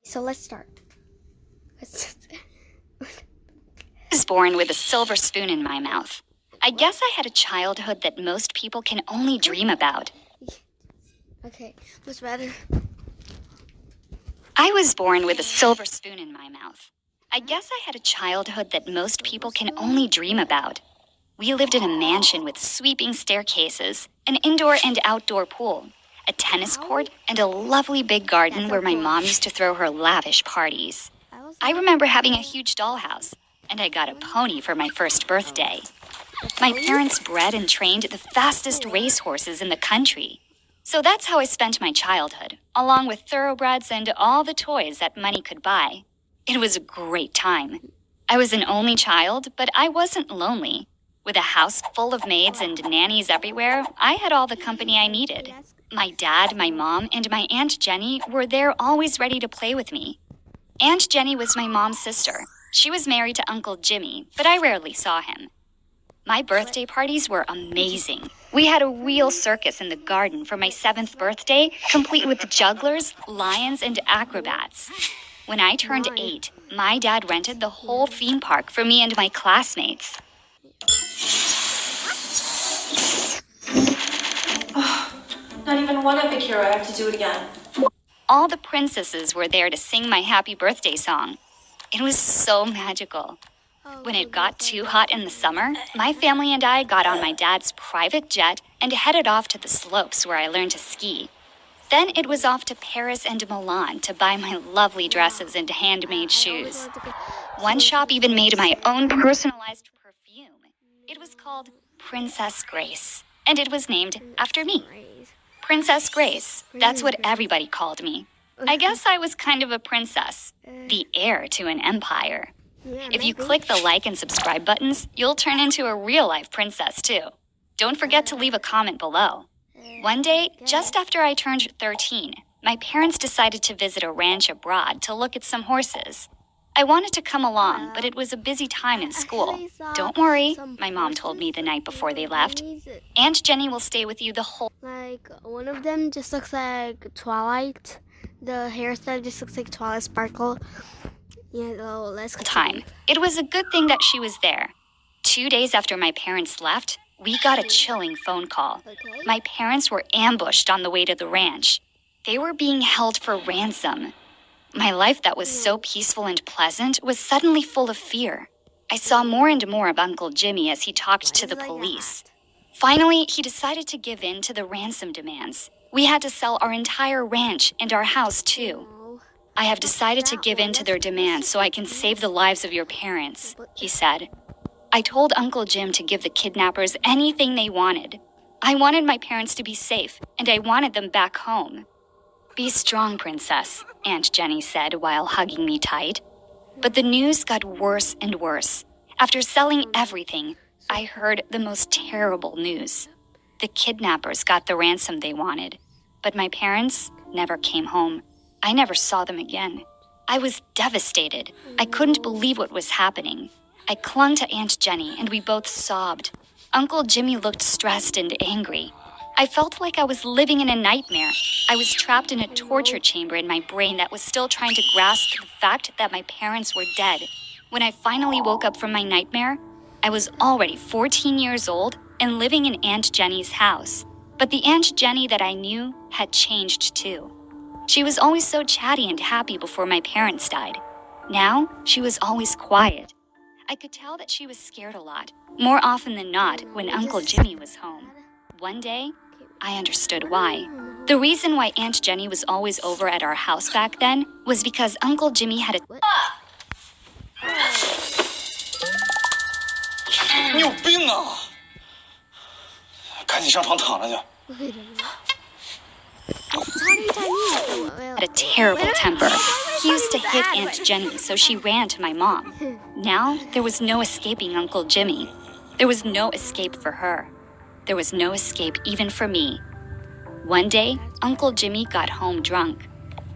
So let's start. I was born with a silver spoon in my mouth. I guess I had a childhood that most people can only dream about. Okay, what's better? I was born with a silver spoon in my mouth. I guess I had a childhood that most people can only dream about. We lived in a mansion with sweeping staircases, an indoor and outdoor pool, a tennis court, and a lovely big garden where my mom used to throw her lavish parties. I remember having a huge dollhouse, and I got a pony for my first birthday. My parents bred and trained the fastest racehorses in the country. So that's how I spent my childhood, along with thoroughbreds and all the toys that money could buy. It was a great time. I was an only child, but I wasn't lonely. With a house full of maids and nannies everywhere, I had all the company I needed. My dad, my mom, and my Aunt Jenny were there always ready to play with me. Aunt Jenny was my mom's sister. She was married to Uncle Jimmy, but I rarely saw him. My birthday parties were amazing. We had a real circus in the garden for my 7th birthday, complete with jugglers, lions, and acrobats. When I turned 8, my dad rented the whole theme park for me and my classmates. Not even one epic hero. I have to do it again. All the princesses were there to sing my happy birthday song. It was so magical. When it got too hot in the summer, my family and I got on my dad's private jet and headed off to the slopes where I learned to ski. Then it was off to Paris and Milan to buy my lovely dresses and handmade shoes. One shop even made my own personalized perfume. It was called Princess Grace, and it was named after me. Princess Grace, that's what everybody called me. I guess I was kind of a princess, the heir to an empire. If you click the like and subscribe buttons, you'll turn into a real-life princess, too. Don't forget to leave a comment below. One day, just after I turned 13, my parents decided to visit a ranch abroad to look at some horses. I wanted to come along, but it was a busy time in school. Don't worry, my mom told me the night before they left. Aunt Jenny will stay with you the whole One of them just looks like Twilight. The hairstyle just looks like Twilight Sparkle. Yeah, well, let's continue. time. It was a good thing that she was there. 2 days after my parents left, we got a chilling phone call. My parents were ambushed on the way to the ranch. They were being held for ransom. My life that was so peaceful and pleasant was suddenly full of fear. I saw more and more of Uncle Jimmy as he talked to the police. Finally, he decided to give in to the ransom demands. We had to sell our entire ranch and our house, too. I have decided to give in to their demands so I can save the lives of your parents, he said. I told Uncle Jim to give the kidnappers anything they wanted. I wanted my parents to be safe, and I wanted them back home. Be strong, princess, Aunt Jenny said while hugging me tight. But the news got worse and worse. After selling everything, I heard the most terrible news. The kidnappers got the ransom they wanted, but my parents never came home. I never saw them again. I was devastated. I couldn't believe what was happening. I clung to Aunt Jenny and we both sobbed. Uncle Jimmy looked stressed and angry. I felt like I was living in a nightmare. I was trapped in a torture chamber in my brain that was still trying to grasp the fact that my parents were dead. When I finally woke up from my nightmare, I was already 14 years old and living in Aunt Jenny's house. But the Aunt Jenny that I knew had changed too. She was always so chatty and happy before my parents died. Now, she was always quiet. I could tell that she was scared a lot, more often than not when Uncle Jimmy was home. One day, I understood why. The reason why Aunt Jenny was always over at our house back then was because Uncle Jimmy had a... 你有病啊！赶紧上床躺着去。 had a terrible temper. He used to hit Aunt Jenny, so she ran to my mom. Now, there was no escaping Uncle Jimmy. There was no escape for her. There was no escape even for me. One day, Uncle Jimmy got home drunk.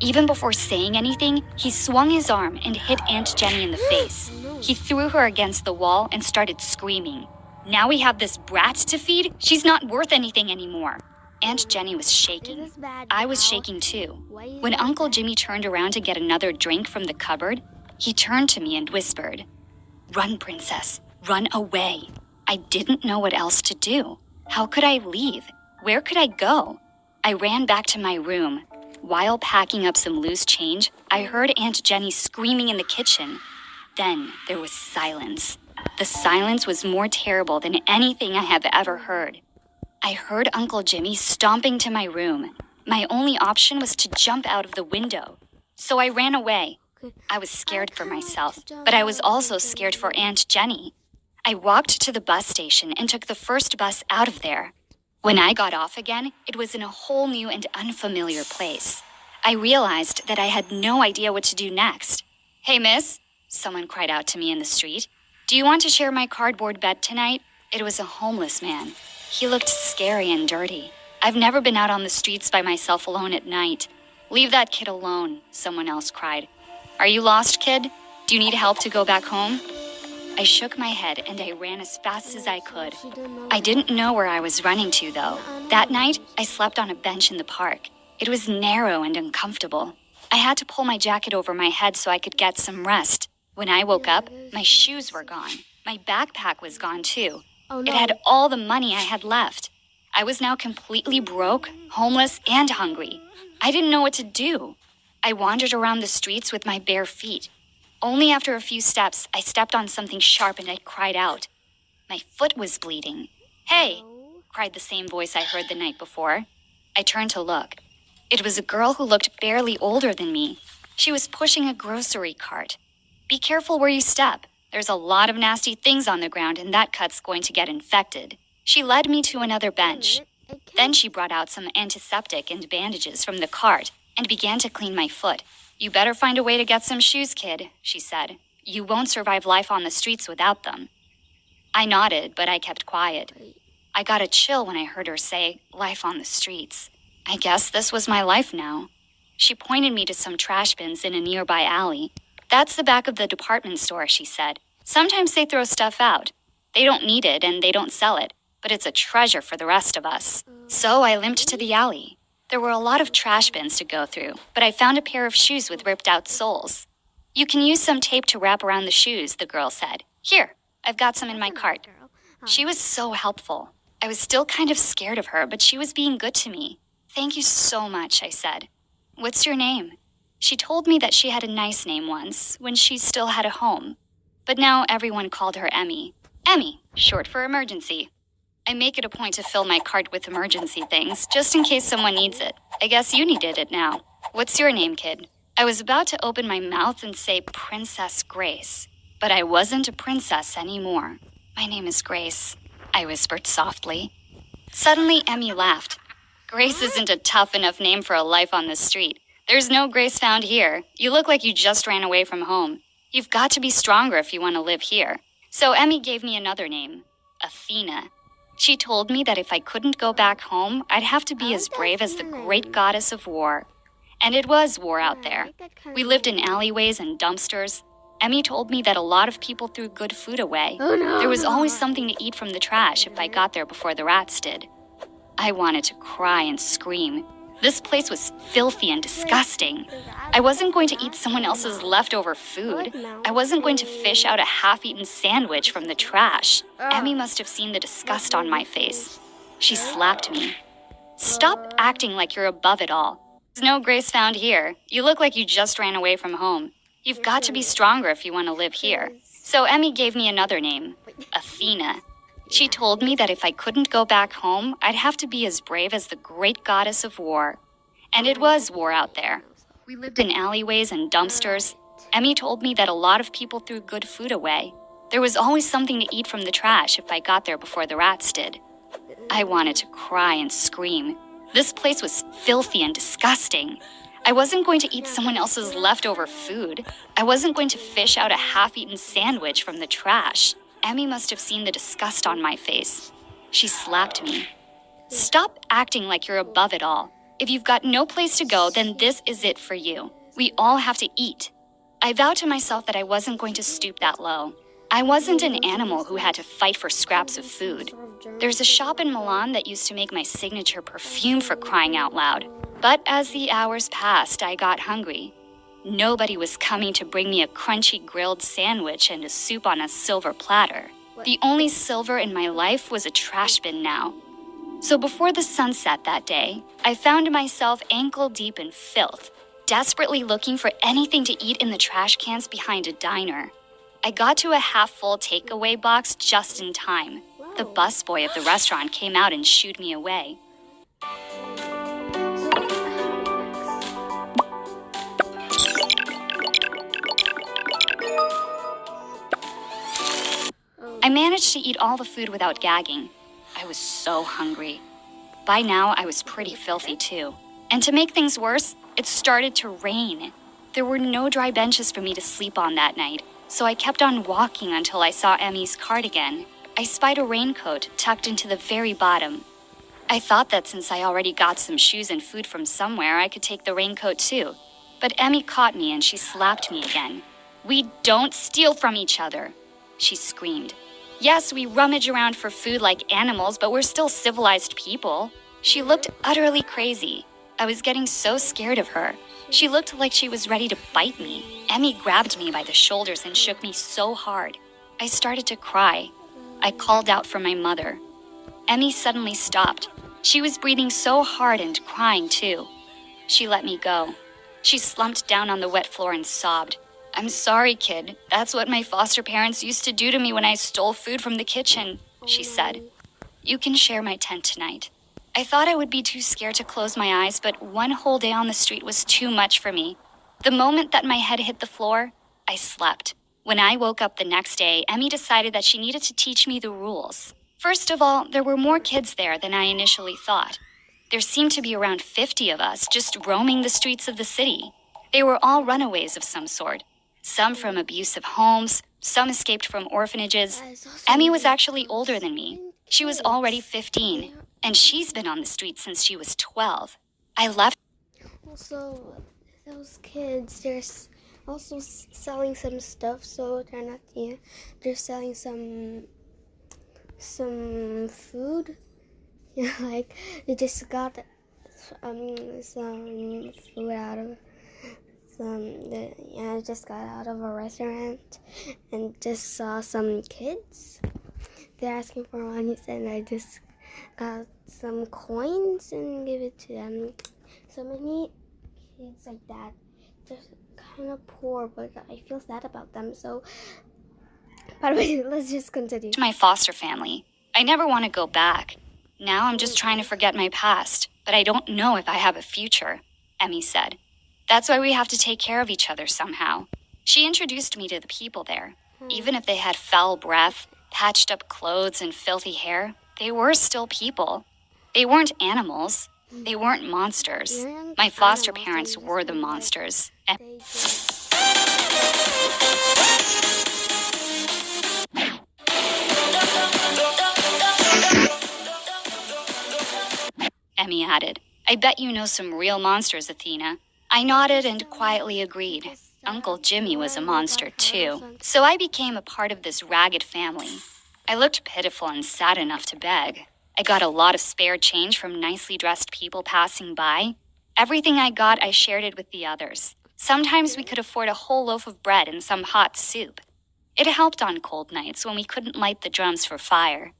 Even before saying anything, he swung his arm and hit Aunt Jenny in the face. He threw her against the wall and started screaming. Now we have this brat to feed? She's not worth anything anymore. Aunt Jenny was shaking. This is bad. I was How? shaking too. Why is When it Uncle bad? Jimmy turned around to get another drink from the cupboard, he turned to me and whispered, "Run, princess, run away." I didn't know what else to do. How could I leave? Where could I go? I ran back to my room. While packing up some loose change, I heard Aunt Jenny screaming in the kitchen. Then there was silence. The silence was more terrible than anything I have ever heard. I heard Uncle Jimmy stomping to my room. My only option was to jump out of the window. So I ran away. I was scared for myself, but I was also scared for Aunt Jenny. I walked to the bus station and took the first bus out of there. When I got off again, it was in a whole new and unfamiliar place. I realized that I had no idea what to do next. "Hey, miss," someone cried out to me in the street. "Do you want to share my cardboard bed tonight?" It was a homeless man. He looked scary and dirty. I've never been out on the streets by myself alone at night. "Leave that kid alone," someone else cried. "Are you lost, kid? Do you need help to go back home?" I shook my head and I ran as fast as I could. I didn't know where I was running to, though. That night, I slept on a bench in the park. It was narrow and uncomfortable. I had to pull my jacket over my head so I could get some rest. When I woke up, my shoes were gone. My backpack was gone, too. Oh, no. It had all the money I had left. I was now completely broke, homeless, and hungry. I didn't know what to do. I wandered around the streets with my bare feet. Only after a few steps, I stepped on something sharp and I cried out. My foot was bleeding. "Hey!" cried the same voice I heard the night before. I turned to look. It was a girl who looked barely older than me. She was pushing a grocery cart. "Be careful where you step. There's a lot of nasty things on the ground and that cut's going to get infected." She led me to another bench. Then she brought out some antiseptic and bandages from the cart and began to clean my foot. "You better find a way to get some shoes, kid," she said. "You won't survive life on the streets without them." I nodded, but I kept quiet. I got a chill when I heard her say, "life on the streets." I guess this was my life now. She pointed me to some trash bins in a nearby alley. "That's the back of the department store," she said. "Sometimes they throw stuff out. They don't need it and they don't sell it, but it's a treasure for the rest of us." So I limped to the alley. There were a lot of trash bins to go through, but I found a pair of shoes with ripped out soles. "You can use some tape to wrap around the shoes," the girl said. "Here, I've got some in my cart." She was so helpful. I was still kind of scared of her, but she was being good to me. "Thank you so much," I said. "What's your name?" She told me that she had a nice name once, when she still had a home. But now everyone called her Emmy. Emmy, short for emergency. I make it a point to fill my cart with emergency things, just in case someone needs it. I guess you needed it now. "What's your name, kid?" I was about to open my mouth and say Princess Grace, but I wasn't a princess anymore. "My name is Grace," I whispered softly. Suddenly, Emmy laughed. "Grace isn't a tough enough name for a life on the street. There's no grace found here. You look like you just ran away from home. You've got to be stronger if you want to live here." So Emmy gave me another name, Athena. She told me that if I couldn't go back home, I'd have to be as brave as the great goddess of war. And it was war out there. We lived in alleyways and dumpsters. Emmy told me that a lot of people threw good food away. Oh, no. There was always something to eat from the trash if I got there before the rats did. I wanted to cry and scream. This place was filthy and disgusting. I wasn't going to eat someone else's leftover food. I wasn't going to fish out a half-eaten sandwich from the trash. Emmy must have seen the disgust on my face. She slapped me. "Stop acting like you're above it all. There's no grace found here. You look like you just ran away from home. You've got to be stronger if you want to live here." So Emmy gave me another name, Athena. She told me that if I couldn't go back home, I'd have to be as brave as the great goddess of war. And it was war out there. We lived in alleyways and dumpsters. Emmy told me that a lot of people threw good food away. There was always something to eat from the trash if I got there before the rats did. I wanted to cry and scream. This place was filthy and disgusting. I wasn't going to eat someone else's leftover food. I wasn't going to fish out a half-eaten sandwich from the trash. Emmy must have seen the disgust on my face. She slapped me. "Stop acting like you're above it all. If you've got no place to go, then this is it for you. We all have to eat." I vowed to myself that I wasn't going to stoop that low. I wasn't an animal who had to fight for scraps of food. There's a shop in Milan that used to make my signature perfume, for crying out loud. But as the hours passed, I got hungry. Nobody was coming to bring me a crunchy grilled sandwich and a soup on a silver platter. The only silver in my life was a trash bin now. So before the sun set that day, I found myself ankle deep in filth, desperately looking for anything to eat in the trash cans behind a diner. I got to a half-full takeaway box just in time. The busboy of the restaurant came out and shooed me away. I managed to eat all the food without gagging. I was so hungry. By now, I was pretty filthy too. And to make things worse, it started to rain. There were no dry benches for me to sleep on that night, so I kept on walking until I saw Emmy's cardigan. I spied a raincoat tucked into the very bottom. I thought that since I already got some shoes and food from somewhere, I could take the raincoat too. But Emmy caught me and she slapped me again. "We don't steal from each other," she screamed. "Yes, we rummage around for food like animals, but we're still civilized people." She looked utterly crazy. I was getting so scared of her. She looked like she was ready to bite me. Emmy grabbed me by the shoulders and shook me so hard. I started to cry. I called out for my mother. Emmy suddenly stopped. She was breathing so hard and crying too. She let me go. She slumped down on the wet floor and sobbed. "I'm sorry, kid. That's what my foster parents used to do to me when I stole food from the kitchen," she said. "You can share my tent tonight." I thought I would be too scared to close my eyes, but one whole day on the street was too much for me. The moment that my head hit the floor, I slept. When I woke up the next day, Emmy decided that she needed to teach me the rules. First of all, there were more kids there than I initially thought. There seemed to be around 50 of us just roaming the streets of the city. They were all runaways of some sort. Some from abusive homes, some escaped from orphanages. Emmy was actually older than me. She was already 15, and she's been on the street since she was 12. I left. Also, those kids, they're also selling some stuff, so they're not, they're selling some food. Yeah, like they just got some food out of I just got out of a restaurant and just saw some kids. They're asking for money, and I just got some coins and give it to them. So many kids like that. They're kind of poor, but I feel sad about them. So, by the way, let's just continue. To my foster family. I never want to go back. Now I'm just trying to forget my past, but I don't know if I have a future, Emmy said. That's why we have to take care of each other somehow. She introduced me to the people there. Even if they had foul breath, patched up clothes, and filthy hair, they were still people. They weren't animals. They weren't monsters. My foster parents were the monsters. Emmy added, "I bet you know some real monsters, Athena." I nodded and quietly agreed. Uncle Jimmy was a monster too. So I became a part of this ragged family. I looked pitiful and sad enough to beg. I got a lot of spare change from nicely dressed people passing by. Everything I got, I shared it with the others. Sometimes we could afford a whole loaf of bread and some hot soup. It helped on cold nights when we couldn't light the drums for fire.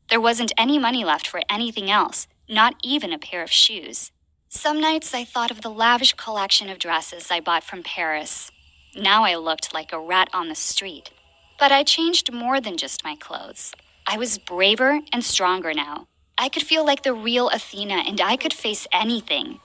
There wasn't any money left for anything else, not even a pair of shoes. Some nights I thought of the lavish collection of dresses I bought from Paris. Now I looked like a rat on the street. But I changed more than just my clothes. I was braver and stronger now. I could feel like the real Athena, and I could face anything.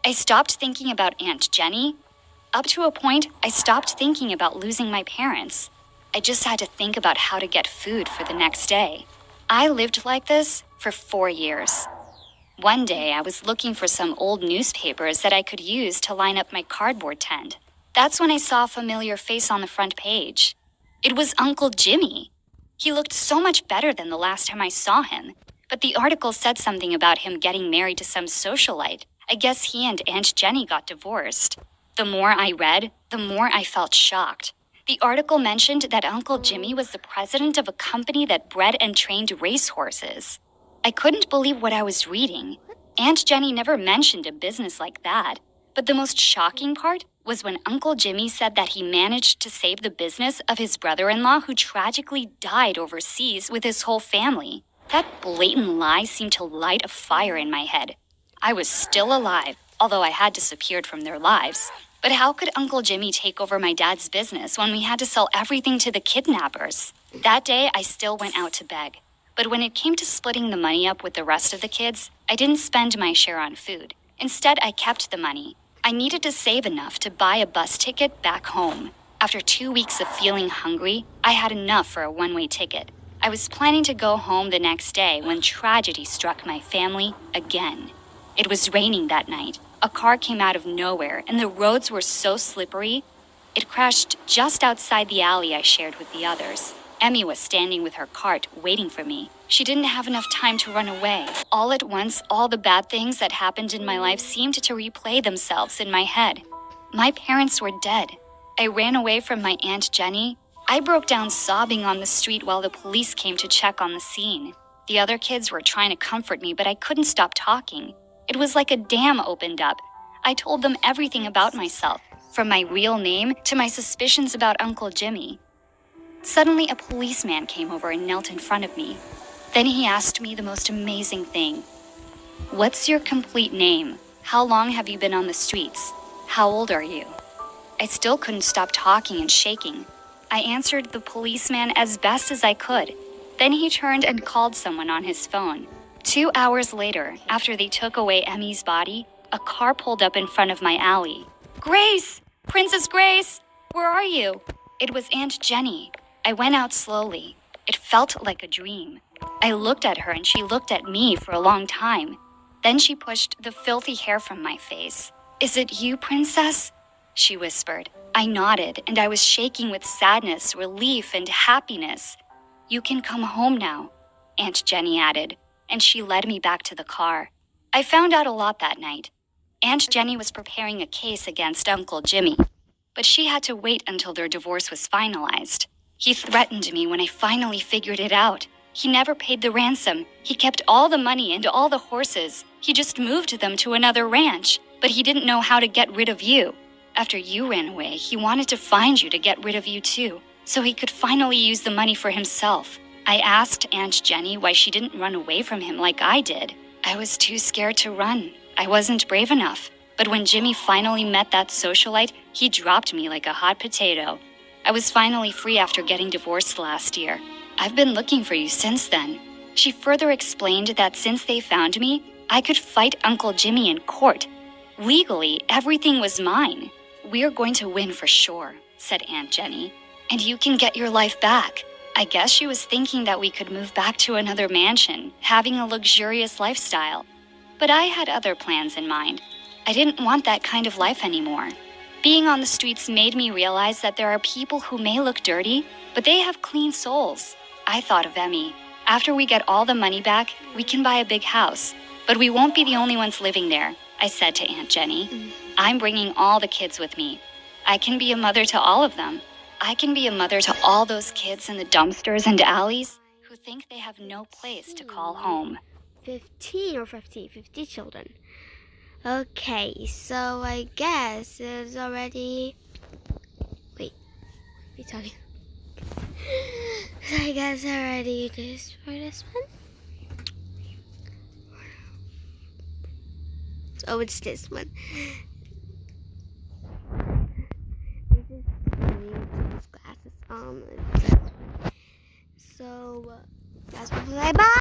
I stopped thinking about Aunt Jenny. Up to a point, I stopped thinking about losing my parents. I just had to think about how to get food for the next day. I lived like this for 4 years. One day, I was looking for some old newspapers that I could use to line up my cardboard tent. That's when I saw a familiar face on the front page. It was Uncle Jimmy. He looked so much better than the last time I saw him, but the article said something about him getting married to some socialite. I guess he and Aunt Jenny got divorced. The more I read, the more I felt shocked. The article mentioned that Uncle Jimmy was the president of a company that bred and trained racehorses. I couldn't believe what I was reading. Aunt Jenny never mentioned a business like that. But the most shocking part was when Uncle Jimmy said that he managed to save the business of his brother-in-law who tragically died overseas with his whole family. That blatant lie seemed to light a fire in my head. I was still alive, although I had disappeared from their lives. But how could Uncle Jimmy take over my dad's business when we had to sell everything to the kidnappers? That day, I still went out to beg. But when it came to splitting the money up with the rest of the kids, I didn't spend my share on food. Instead, I kept the money. I needed to save enough to buy a bus ticket back home. After 2 weeks of feeling hungry, I had enough for a one-way ticket. I was planning to go home the next day when tragedy struck my family again. It was raining that night. A car came out of nowhere, and the roads were so slippery. It crashed just outside the alley I shared with the others. Emmy was standing with her cart, waiting for me. She didn't have enough time to run away. All at once, all the bad things that happened in my life seemed to replay themselves in my head. My parents were dead. I ran away from my Aunt Jenny. I broke down sobbing on the street while the police came to check on the scene. The other kids were trying to comfort me, but I couldn't stop talking. It was like a dam opened up. I told them everything about myself, from my real name to my suspicions about Uncle Jimmy. Suddenly, a policeman came over and knelt in front of me. Then he asked me the most amazing thing. "What's your complete name? How long have you been on the streets? How old are you?" I still couldn't stop talking and shaking. I answered the policeman as best as I could. Then he turned and called someone on his phone. 2 hours later, after they took away Emmy's body, a car pulled up in front of my alley. "Grace! Princess Grace! Where are you?" It was Aunt Jenny. I went out slowly. It felt like a dream. I looked at her and she looked at me for a long time. Then she pushed the filthy hair from my face. "Is it you, Princess?" she whispered. I nodded, and I was shaking with sadness, relief, and happiness. "You can come home now," Aunt Jenny added, and she led me back to the car. I found out a lot that night. Aunt Jenny was preparing a case against Uncle Jimmy, but she had to wait until their divorce was finalized. He threatened me when I finally figured it out. He never paid the ransom. He kept all the money and all the horses. He just moved them to another ranch, but he didn't know how to get rid of you. After you ran away, he wanted to find you to get rid of you too, so he could finally use the money for himself. I asked Aunt Jenny why she didn't run away from him like I did. I was too scared to run. I wasn't brave enough. But when Jimmy finally met that socialite, he dropped me like a hot potato. I was finally free after getting divorced last year. I've been looking for you since then. She further explained that since they found me, I could fight Uncle Jimmy in court. Legally, everything was mine. "We're going to win for sure," said Aunt Jenny, "and you can get your life back." I guess she was thinking that we could move back to another mansion, having a luxurious lifestyle. But I had other plans in mind. I didn't want that kind of life anymore. Being on the streets made me realize that there are people who may look dirty, but they have clean souls. I thought of Emmy. After we get all the money back, we can buy a big house. But we won't be the only ones living there, I said to Aunt Jenny. I'm bringing all the kids with me. I can be a mother to all of them. I can be a mother to all those kids in the dumpsters and alleys who think they have no place to call home. 50 children. Okay, so I guess it's already... Wait, what are you talking? So I guess already this for this one. Oh, it's this one. This is glasses. It's this one. So that's bye bye.